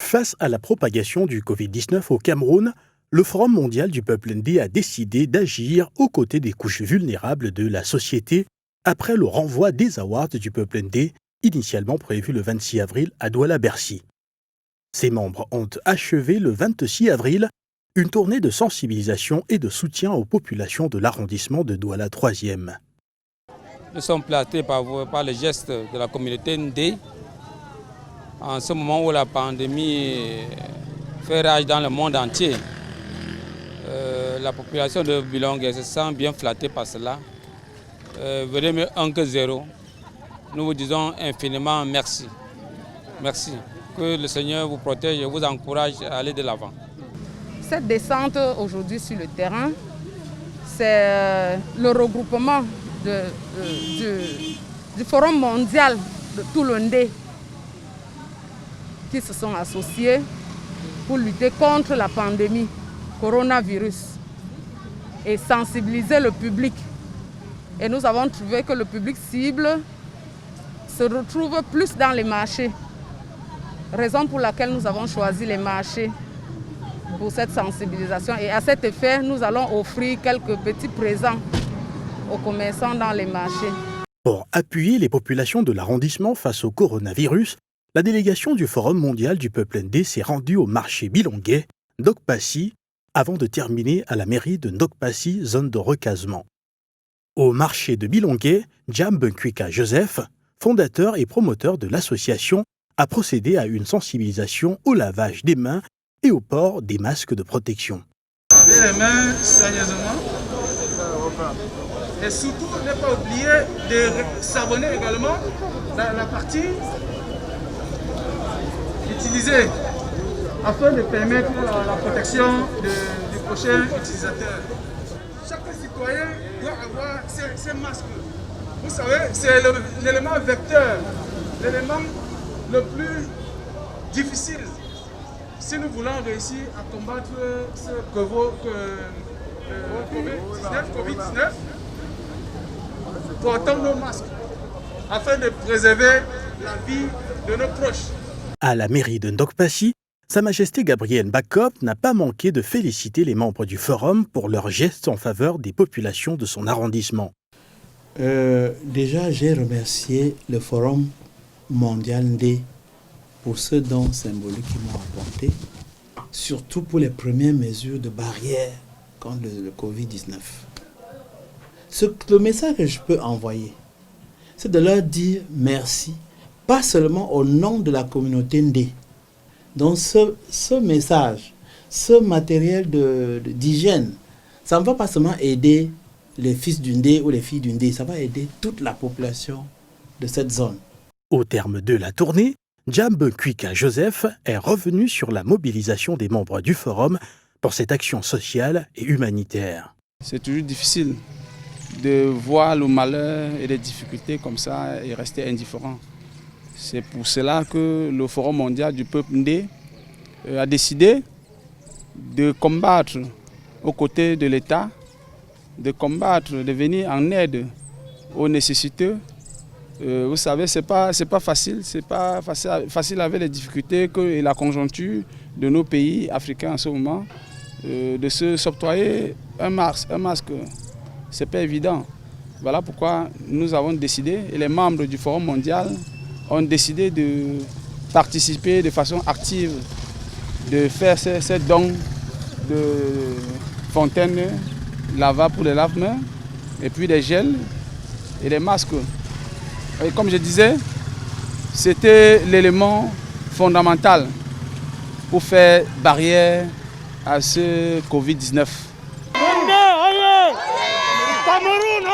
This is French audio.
Face à la propagation du Covid-19 au Cameroun, le Forum mondial du peuple ndé a décidé d'agir aux côtés des couches vulnérables de la société après le renvoi des awards du peuple ndé, initialement prévu le 26 avril à Douala-Bercy. Ses membres ont achevé le 26 avril une tournée de sensibilisation et de soutien aux populations de l'arrondissement de Douala 3e. Nous sommes flattés par les gestes de la communauté ndé. En ce moment où la pandémie fait rage dans le monde entier, la population de Bilongué se sent bien flattée par cela. Venez mieux 1 que 0. Nous vous disons infiniment merci. Merci. Que le Seigneur vous protège et vous encourage à aller de l'avant. Cette descente aujourd'hui sur le terrain, c'est le regroupement du Forum mondial de tout le Ndé qui se sont associés pour lutter contre la pandémie coronavirus et sensibiliser le public. Et nous avons trouvé que le public cible se retrouve plus dans les marchés. Raison pour laquelle nous avons choisi les marchés pour cette sensibilisation. Et à cet effet, nous allons offrir quelques petits présents aux commerçants dans les marchés. Pour appuyer les populations de l'arrondissement face au coronavirus, la délégation du Forum mondial du peuple ndé s'est rendue au marché Bilongué, Ndokpassi, avant de terminer à la mairie de Ndokpassi, zone de recasement. Au marché de Bilongué, Djambenkwika Joseph, fondateur et promoteur de l'association, a procédé à une sensibilisation au lavage des mains et au port des masques de protection. Lavez les mains soigneusement et surtout ne pas oublier de savonner également la partie utilisée afin de permettre la protection du prochain utilisateur. Chaque citoyen doit avoir ces masques. Vous savez, c'est l'élément vecteur, l'élément le plus difficile si nous voulons réussir à combattre ce Covid-19, portons nos masques afin de préserver la vie de nos proches. À la mairie de Ndokpassi, Sa Majesté Gabrielle Bakop n'a pas manqué de féliciter les membres du Forum pour leurs gestes en faveur des populations de son arrondissement. Déjà, j'ai remercié le Forum mondial ndé pour ce don symbolique qu'ils m'ont apporté, surtout pour les premières mesures de barrière contre le Covid-19. Le message que je peux envoyer, c'est de leur dire merci, pas seulement au nom de la communauté ndé. Donc ce message, ce matériel d'hygiène, ça ne va pas seulement aider les fils du ndé ou les filles du ndé, ça va aider toute la population de cette zone. Au terme de la tournée, Djambenkwika Joseph est revenu sur la mobilisation des membres du Forum pour cette action sociale et humanitaire. C'est toujours difficile de voir le malheur et les difficultés comme ça et rester indifférent. C'est pour cela que le Forum mondial du peuple ndé a décidé de combattre aux côtés de l'État, de combattre, de venir en aide aux nécessiteux. Vous savez, c'est pas facile facile avec les difficultés et la conjoncture de nos pays africains en ce moment. De s'octroyer un masque, c'est pas évident. Voilà pourquoi nous avons décidé, et les membres du Forum mondial ont décidé de participer de façon active, de faire ces dons de fontaines lavables pour les lave-mains, et puis des gels et des masques. Et comme je disais, c'était l'élément fondamental pour faire barrière à ce Covid-19. Cameroun,